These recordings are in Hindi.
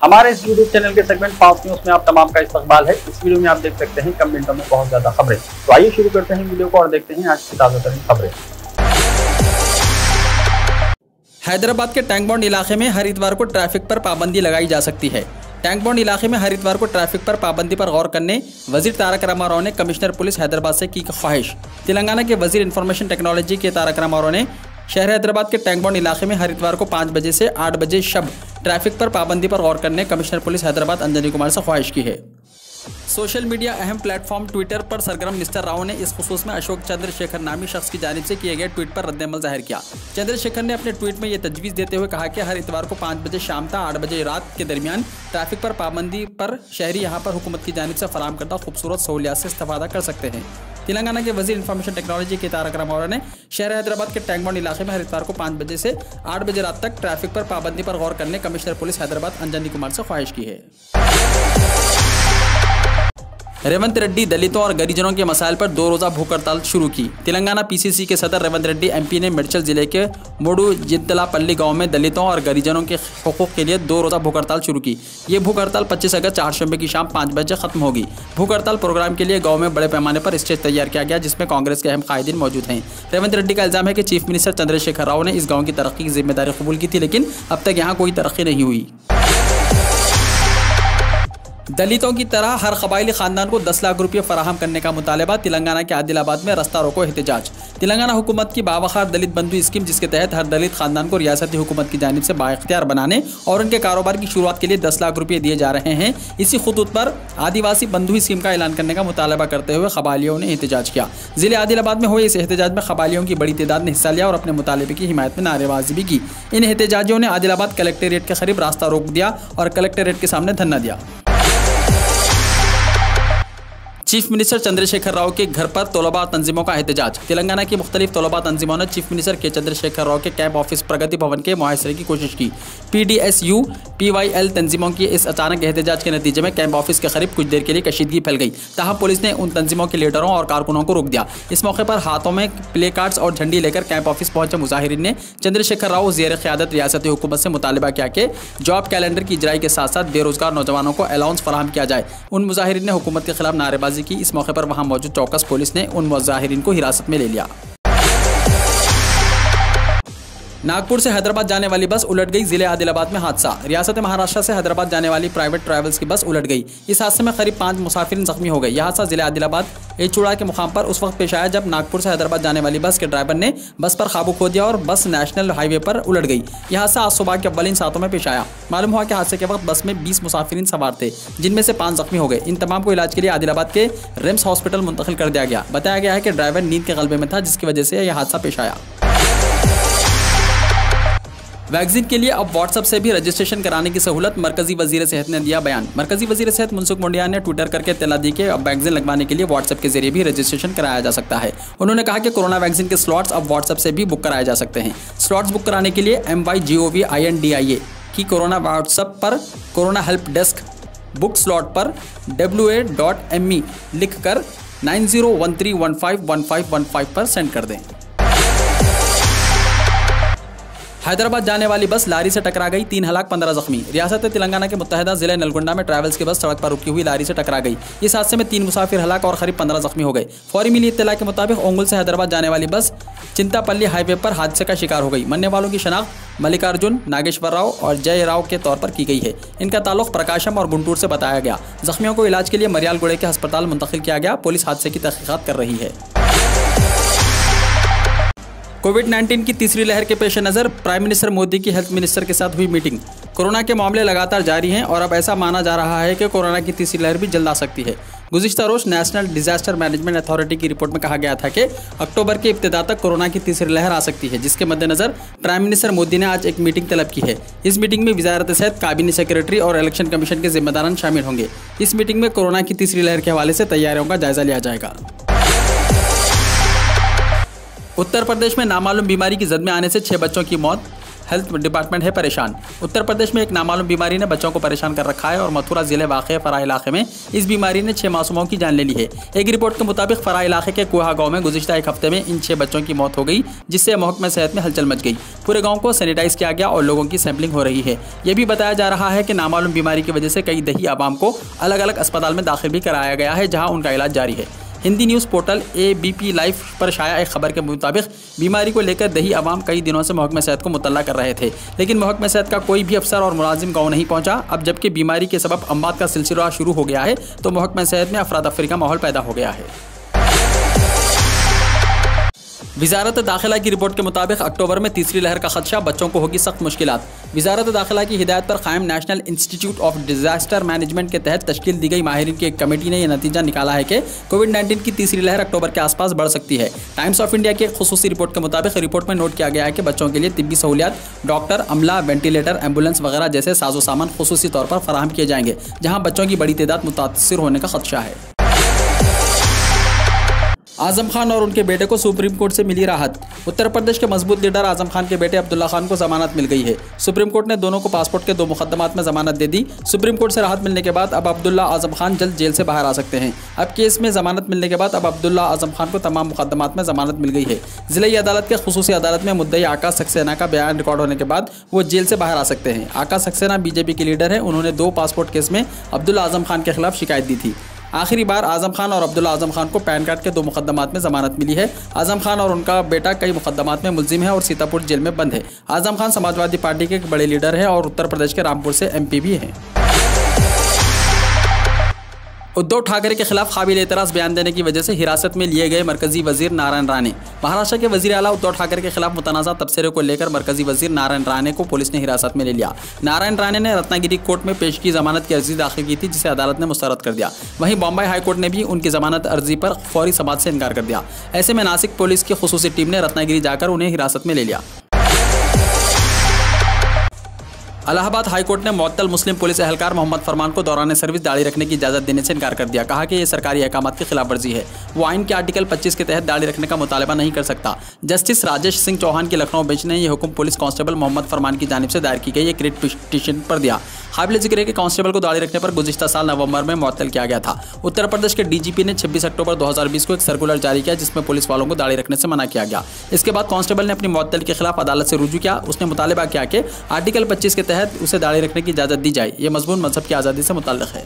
हमारे इस यूट्यूब चैनल के सेगमेंट फास्ट न्यूज में आप तमाम का इस्तकबाल है। इस वीडियो में आप देख सकते हैं कम मिनटों में बहुत ज्यादा खबरें। तो आइए शुरू करते हैं वीडियो को और देखते हैं आज की ताजा तरीन खबरें। हैदराबाद के टैंक बॉन्ड इलाके में हर इतवार को ट्रैफिक पर पाबंदी लगाई जा सकती है। टैंक बॉन्ड इलाके में हर इतवार को ट्रैफिक पर पाबंदी पर गौर करने वजीर तारक रामाराव ने कमिश्नर पुलिस हैदराबाद से की ख्वाहिश। तेलंगाना के वजीर इंफॉर्मेशन टेक्नोलॉजी के तारक रामाराव ने शहर हैदराबाद के टैंक बॉन्ड इलाके में हर इतवार को 5 बजे से 8 बजे शब ट्रैफिक पर पाबंदी पर गौर करने कमिश्नर पुलिस हैदराबाद अंजनी कुमार से ख्वाहिश की है। सोशल मीडिया अहम प्लेटफॉर्म ट्विटर पर सरगर्म मिस्टर राव ने इस खुसूस में अशोक चंद्रशेखर नामी शख्स की जानिब से किए गए ट्वीट पर रद्द-ए-अमल जाहिर किया। चंद्रशेखर ने अपने ट्वीट में यह तजवीज़ देते हुए कहा कि हर इतवार को 5 बजे शाम तक 8 बजे रात के दरमियान ट्रैफिक पर पाबंदी पर शहरी यहां पर हुकूमत की जानिब से फराहम करदा खूबसूरत सहूलियात से इस्तेफादा कर सकते हैं। तेलंगाना के वजीर इंफॉर्मेशन टेक्नोलॉजी के तारक रामाराव ने शहर हैदराबाद के टैंक बॉन्ड इलाके में हर इतवार को 5 बजे से 8 बजे रात तक ट्रैफिक पर पाबंदी पर गौर करने कमिश्नर पुलिस हैदराबाद अंजनी कुमार से ख्वाहिश की है। रेवंत रेड्डी दलितों और गरीजनों के मसाइल पर 2 रोज़ा भूख हड़ताल शुरू की। तेलंगाना पीसीसी के सदर रेवंत रेड्डी एमपी ने मेडचल जिले के मोडू जिद्दलापल्ली गांव में दलितों और गरीजनों के हकूक़ के लिए 2 रोज़ा भूख हड़ताल शुरू की। ये भूख हड़ताल 25 अगस्त चारशंबे की शाम 5 बजे खत्म होगी। भूख हड़ताल प्रोग्राम के लिए गाँव में बड़े पैमाने पर स्टेज तैयार किया गया, जिसमें कांग्रेस के अहम कायदीन मौजूद हैं। रेवंत रेड्डी का इल्ज़ाम है कि चीफ मिनिस्टर चंद्रशेखर राव ने इस गाँव की तरक्की की जिम्मेदारी कबूल की थी, लेकिन अब तक यहाँ कोई तरक्की नहीं हुई। दलितों की तरह हर कबायली खानदान को 10 लाख रुपये फराहम करने का मुतालबा। तेलंगाना के आदिलाबाद में रास्ता रोको एहतजाज। तेलंगाना हुकूमत की बावखार दलित बंधु स्कीम, जिसके तहत हर दलित खानदान को रियासती हुकूमत की जानिब से बाइख्तियार बनाने और उनके कारोबार की शुरुआत के लिए 10 लाख रुपये दिए जा रहे हैं। इसी खुतूत पर आदिवासी बंधु स्कीम का ऐलान करने का मुतालबा करते हुए कबायलियों ने एहतजाज किया। जिले आदिलाबाद में हुए इस एहतजाज में कबायलियों की बड़ी तादाद ने हिस्सा लिया और अपने मुतालबे की हिमायत में नारेबाजी भी की। इन एहतजाजियों ने आदिलाबाद कलेक्टेरिएट के करीब रास्ता रोक दिया और कलेक्टेरिएट के सामने धरना दिया। चीफ मिनिस्टर चंद्रशेखर राव के घर पर तलबा तंजीमों का एहतजाज। तेलंगाना की मुख्तलिफ तलबा तंजीमों ने चीफ मिनिस्टर के चंद्रशेखर राव के कैंप ऑफिस प्रगति भवन के मुहासरे की कोशिश की। PDSU PYL तंजीमों की इस अचानक एहतजाज के नतीजे में कैंप ऑफिस के करीब कुछ देर के लिए कशीदगी फैल गई। ताहम पुलिस ने उन तंजीमों के लीडरों और कारकुनों को रोक दिया। इस मौके पर हाथों में प्ले कार्ड्स और झंडी लेकर कैंप ऑफिस पहुंचे मुजाहिरीन ने चंद्रशेखर राव ज़ेर क़यादत रियासती हुकूमत से मुतालबा किया कि जॉब कैलेंडर की इजराई के साथ साथ बेरोजगार नौजवानों को अलाउंस फराहम किया जाए। उन मुजाहिरीन ने हुकूमत के खिलाफ नारेबाजी की। इस मौके पर मौजूद चौकस पुलिस ने उन मुजाहिरीन को हिरासत में ले लिया। नागपुर से हैदराबाद जाने वाली बस उलट गई। जिले आदिलाबाद में हादसा। रियासत महाराष्ट्र से हैदराबाद जाने वाली प्राइवेट ट्रैवल्स की बस उलट गई। इस हादसे में करीब 5 मुसाफिर जख्मी हो गए। यह हादसा जिले आदिलाबाद एचूड़ा के मुकाम पर उस वक्त पेश आया जब नागपुर से हैदराबाद जाने वाली बस के ड्राइवर ने बस पर काबू खो दिया और बस नेशनल हाईवे पर उलट गई। यह हादसा आज सुबह के अव्वलीन सातों में पेश आया। मालूम हुआ कि हादसे के वक्त बस में 20 मुसाफिर सवार थे, जिनमें से 5 जख्मी हो गए। इन तमाम को इलाज के लिए आदिलाबाद के रिम्स हॉस्पिटल मुंतकिल कर दिया गया। बताया गया है कि ड्राइवर नींद के गलबे में था, जिसकी वजह से यह हादसा पेश आया। वैक्सीन के लिए अब व्हाट्सएप से भी रजिस्ट्रेशन कराने की सहूलत। मरकजी वजीर सेहत ने दिया बयान। मरकजी वजीर सेहत मनसुख मंडाविया ने ट्विटर करके इत्तला दी कि अब वैक्सीन लगवाने के लिए व्हाट्सएप के जरिए भी रजिस्ट्रेशन कराया जा सकता है। उन्होंने कहा कि कोरोना वैक्सीन के स्लॉट्स अब व्हाट्सएप से भी बुक कराए जा सकते हैं। स्लॉट्स बुक कराने के लिए MYGOVINDIA की कोरोना व्हाट्सएप पर corona help desk book slot पर WA.ME लिखकर 9013151515 पर सेंड कर दें। हैदराबाद जाने वाली बस लारी से टकरा गई। 3 हलाक 15 जख्मी। रियासत तेलंगाना के मुत्तहदा जिले नलगोंडा में ट्रैवल्स की बस सड़क पर रुकी हुई लारी से टकरा गई। इस हादसे में 3 मुसाफिर हलाक और करीब 15 जख्मी हो गए। फौरी मिली इत्तला के मुताबिक ओंगुल से हैदराबाद जाने वाली बस चिंतापल्ली हाईवे पर हादसे का शिकार हो गई। मरने वालों की शनाख्त मल्लिकार्जुन नागेश्वर राव और जय राव के तौर पर की गई है। इनका ताल्लुक प्रकाशम और गुंटूर से बताया गया। जख्मियों को इलाज के लिए मरियालगुड़े के अस्पताल मुंतकिल किया गया। पुलिस हादसे की तहकीकात कर रही है। कोविड-19 की तीसरी लहर के पेश नज़र प्राइम मिनिस्टर मोदी की हेल्थ मिनिस्टर के साथ हुई मीटिंग। कोरोना के मामले लगातार जारी हैं और अब ऐसा माना जा रहा है कि कोरोना की तीसरी लहर भी जल्द आ सकती है। गुज़िश्ता रोज़ नेशनल डिजास्टर मैनेजमेंट अथॉरिटी की रिपोर्ट में कहा गया था कि अक्टूबर के इब्तिदा तक कोरोना की तीसरी लहर आ सकती है, जिसके मद्देनज़र प्राइम मिनिस्टर मोदी ने आज एक मीटिंग तलब की है। इस मीटिंग में वजारत सेहत, काबीना सेक्रेटरी और इलेक्शन कमीशन के जिम्मेदारान शामिल होंगे। इस मीटिंग में कोरोना की तीसरी लहर के हवाले से तैयारियों का जायजा लिया जाएगा। उत्तर प्रदेश में नामालूम बीमारी की जद में आने से 6 बच्चों की मौत। हेल्थ डिपार्टमेंट है परेशान। उत्तर प्रदेश में एक नामालूम बीमारी ने बच्चों को परेशान कर रखा है और मथुरा जिले वाक़ फरा इलाके में इस बीमारी ने 6 मासूमों की जान ले ली है। एक रिपोर्ट के मुताबिक फरा इलाके के कुहा गांव में गुज़िश्ता एक हफ्ते में इन 6 बच्चों की मौत हो गई, जिससे महकमा सेहत में हलचल मच गई। पूरे गाँव को सैनिटाइज किया गया और लोगों की सैंपलिंग हो रही है। यह भी बताया जा रहा है कि नामालूम बीमारी की वजह से कई दही आवाम को अलग अलग अस्पताल में दाखिल भी कराया गया है, जहाँ उनका इलाज जारी है। Hindi news portal ABP live पर शाया एक खबर के मुताबिक बीमारी को लेकर दही अवाम कई दिनों से महकमा सेहत को मुतल्ला कर रहे थे, लेकिन महकमा सेहत का कोई भी अफसर और मुलाजिम गाँव नहीं पहुंचा। अब जबकि बीमारी के सबब अमवात का सिलसिला शुरू हो गया है, तो महकमा सेहत में अफरा तफरी का माहौल पैदा हो गया है। वजारत दाखिला की रिपोर्ट के मुताबिक अक्टूबर में तीसरी लहर का खदशा, बच्चों को होगी सख्त मुश्किलात। वजारत दाखिला की हिदायत पर कायम national institute of disaster management के तहत तश्कील दी गई माहिरीन की एक कमेटी ने यह नतीजा निकाला है कि कोविड-19 की तीसरी लहर अक्टूबर के आसपास बढ़ सकती है। टाइम्स ऑफ इंडिया की एक खुसूसी रिपोर्ट के मुताबिक रिपोर्ट में नोट किया गया है कि बच्चों के लिए तिब्बी सहूलियात, डॉक्टर, अमला, वेंटिलेटर, एम्बुलेंस वगैरह जैसे साजो सामान खुसूसी तौर पर फराहम किए जाएंगे, जहाँ बच्चों की बड़ी तादाद मुतासिर होने का खदशा है। आजम खान और उनके बेटे को सुप्रीम कोर्ट से मिली राहत। उत्तर प्रदेश के मजबूत लीडर आजम खान के बेटे अब्दुल्ला खान को जमानत मिल गई है। सुप्रीम कोर्ट ने दोनों को पासपोर्ट के 2 मुकदमात में जमानत दे दी। सुप्रीम कोर्ट से राहत मिलने के बाद अब अब्दुल्ला आजम खान जल्द जेल से बाहर आ सकते हैं। अब केस में जमानत मिलने के बाद अब अब्दुल्ला आजम खान को तमाम मुकदमात में जमानत मिल गई है। जिले अदालत के खुसूसी अदालत में मुद्दई आकाश सक्सेना का बयान रिकॉर्ड होने के बाद वो जेल से बाहर आ सकते हैं। आकाश सक्सेना BJP के लीडर हैं। उन्होंने 2 पासपोर्ट केस में अब्दुल्ला आजम खान के खिलाफ शिकायत दी थी। आखिरी बार आजम खान और अब्दुल्ला आजम खान को पैन कार्ड के 2 मुकदमात में जमानत मिली है। आजम खान और उनका बेटा कई मुकदमात में मुलजिम है और सीतापुर जेल में बंद है। आजम खान समाजवादी पार्टी के एक बड़े लीडर हैं और उत्तर प्रदेश के रामपुर से MP भी हैं। उद्धव ठाकरे के खिलाफ काबिल एतराज़ बयान देने की वजह से हिरासत में लिए गए मरकजी वजीर नारायण राणे। महाराष्ट्र के वजीर आला उद्धव ठाकरे के खिलाफ मुतनाज़ा तबसरे को लेकर मरकजी वजीर नारायण राणे को पुलिस ने हिरासत में ले लिया। नारायण राणे ने रत्नागिरी कोर्ट में पेश की जमानत की अर्जी दाखिल की थी, जिसे अदालत ने मुस्तरद कर दिया। वहीं बॉम्बे हाई कोर्ट ने भी उनकी जमानत अर्जी पर फौरी समाअत से इनकार कर दिया। ऐसे में नासिक पुलिस की खुसूसी टीम ने रत्नागिरी जाकर उन्हें हिरासत में ले लिया। इलाहाबाद हाईकोर्ट ने मुअत्तल मुस्लिम पुलिस एहलकार मोहम्मद फरमान को दौरान सर्विस दाढ़ी रखने की इजाज़त देने से इनकार कर दिया। कहा कि यह सरकारी अहकामात की खिलाफ वर्जी है। वो आइन के आर्टिकल 25 के तहत दाढ़ी रखने का मुतालबा नहीं कर सकता। जस्टिस राजेश सिंह चौहान की लखनऊ बेंच ने यह हुक्म पुलिस कांस्टेबल मोहम्मद फरमान की जानिब से दायर की गई एक रिट पिटीशन पर दिया। काबिल जिक्र है कि कांस्टेबल को दाढ़ी रखने पर गुज़िश्ता साल नवंबर में मुअत्तल किया गया था। उत्तर प्रदेश के DGP ने 26 अक्टूबर 2020 को एक सर्कुलर जारी किया, जिसमें पुलिस वालों को दाढ़ी रखने से मना किया गया। इसके बाद कांस्टेबल ने अपनी मुअत्तल के खिलाफ अदालत से रुजू किया। उसने मुतालबा किया कि आर्टिकल 25 के तहत उसे दाढ़ी रखने की इजाज़त दी जाए। ये मजमून मजहब की आज़ादी से मुताल्लिक़ है।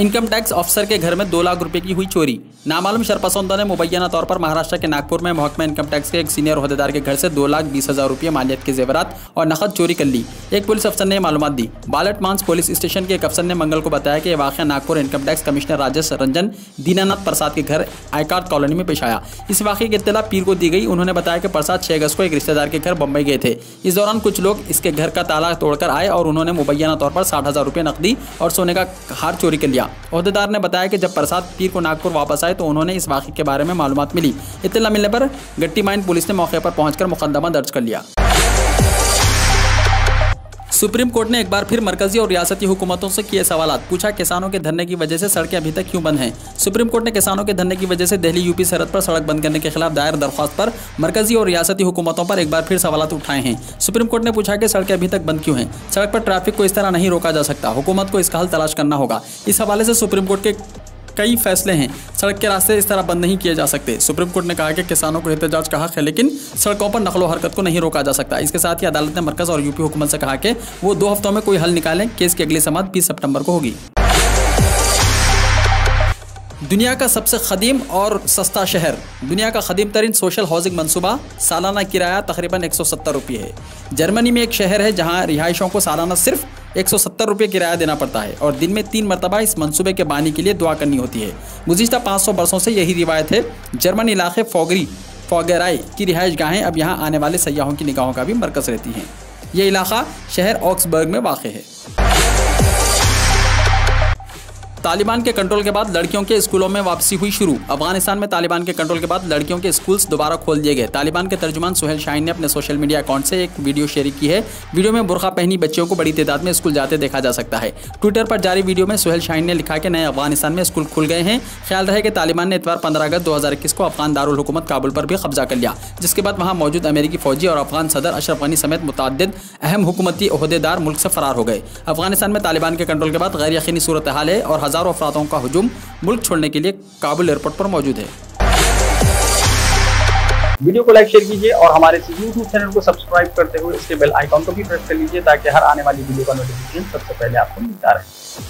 इनकम टैक्स अफसर के घर में 2 लाख रुपए की हुई चोरी। नामालूम शरपसंदों ने मुबैना तौर पर महाराष्ट्र के नागपुर में महकमा इनकम टैक्स के एक सीनियर ओहदेदार के घर से 2,20,000 रुपये मालियत के जेवरात और नकद चोरी कर ली। एक पुलिस अफसर ने मालूमात दी। बालट मांस पुलिस स्टेशन के एक अफसर ने मंगल को बताया कि यह वाक़या Nagpur income tax commissioner Rajesh Ranjan Dinanath Prasad के घर आईकार्ड कॉलोनी में पेश आया। इस वाक़े की इत्तला पीर को दी गई। उन्होंने बताया कि प्रसाद 6 अगस्त को एक रिश्तेदार के घर बम्बई गए थे। इस दौरान कुछ लोग इसके घर का ताला तोड़कर आए और उन्होंने मुबैना तौर पर 60,000 रुपये नकदी और सोने का हार चोरी कर लिया। ओहदेदार ने बताया कि जब प्रसाद पीर को नागपुर वापस आए तो उन्होंने इस वाक़े के बारे में मालूमात मिली। इत्तला मिलने पर गट्टी माइन पुलिस ने मौके पर पहुंचकर मुकदमा दर्ज कर लिया। सुप्रीम कोर्ट ने एक बार फिर मरकजी और रियासती हुकूमतों से किए सवालात। पूछा, किसानों के धरने की वजह से सड़कें अभी तक क्यों बंद हैं। सुप्रीम कोर्ट ने किसानों के धरने की वजह से दिल्ली UP सरहद पर सड़क बंद करने के खिलाफ दायर दरख्वास्त पर मरकजी और रियासती हुकूमतों पर एक बार फिर सवालात उठाए हैं। सुप्रीम कोर्ट ने पूछा कि सड़कें अभी तक बंद क्यों हैं। सड़क पर ट्रैफिक को इस तरह नहीं रोका जा सकता। हुकूमत को इसका हल तलाश करना होगा। इस हवाले से सुप्रीम कोर्ट के कई फैसले हैं। सड़क के रास्ते इस तरह बंद नहीं किए जा सकते। सुप्रीम कोर्ट ने कहा कि किसानों को एहतजाज का हक है, लेकिन सड़कों पर नकलो हरकत को नहीं रोका जा सकता। इसके साथ ही अदालत ने मरकज और UP हुकूमत से कहा कि वो 2 हफ्तों में कोई हल निकालें। केस की अगली समाअत 20 सितंबर को होगी। दुनिया का सबसे कदीम और सस्ता शहर। दुनिया का कदीम तरीन सोशल हाउसिंग मंसूबा, सालाना किराया तकरीबन 170 रुपये है। जर्मनी में एक शहर है जहां रिहायशों को सालाना सिर्फ 170 रुपये किराया देना पड़ता है और दिन में 3 मरतबा इस मंसूबे के बानी के लिए दुआ करनी होती है। गुज़िश्ता 500 बरसों से यही रिवायत है। जर्मन इलाके फॉगेराई की रिहाइश गाहें अब यहाँ आने वाले सयाहों की निगाहों का भी मरकज़ रहती हैं। ये इलाका शहर ऑक्सबर्ग में वाक़ है। तालिबान के कंट्रोल के बाद लड़कियों के स्कूलों में वापसी हुई शुरू। अफगानिस्तान में तालिबान के कंट्रोल के बाद लड़कियों के स्कूल्स दोबारा खोल दिए गए। तालिबान के तर्जुमान सुहेल शाहीन ने अपने सोशल मीडिया अकाउंट से एक वीडियो शेयर की है। वीडियो में बुर्का पहनी बच्चियों को बड़ी तादाद में स्कूल जाते देखा जा सकता है। ट्विटर पर जारी वीडियो में सुहेल शाहीन ने लिखा कि नए अफगानिस्तान में स्कूल खुल गए हैं। ख्याल रहे कि तालिबान ने इतवार 15 अगस्त 2021 को अफगान दारुल हुकूमत काबुल पर भी कब्जा कर लिया, जिसके बाद वहां मौजूद अमेरिकी फौजी और अफगान सदर अशरफ गनी समेत मुतअद्दिद अहम हुकूमती ओहदेदार मुल्क से फरार हो गए। अफगानिस्तान में तालिबान के कंट्रोल के बाद गैर यकीनी सूरत हाल है और हजारों अफरादों का हुजूम मुल्क छोड़ने के लिए काबुल एयरपोर्ट पर मौजूद है। वीडियो को लाइक शेयर कीजिए और हमारे YouTube चैनल को सब्सक्राइब करते हुए इसके बेल आइकॉन को भी प्रेस कर लीजिए ताकि हर आने वाली वीडियो का नोटिफिकेशन सबसे पहले आपको मिलता रहे।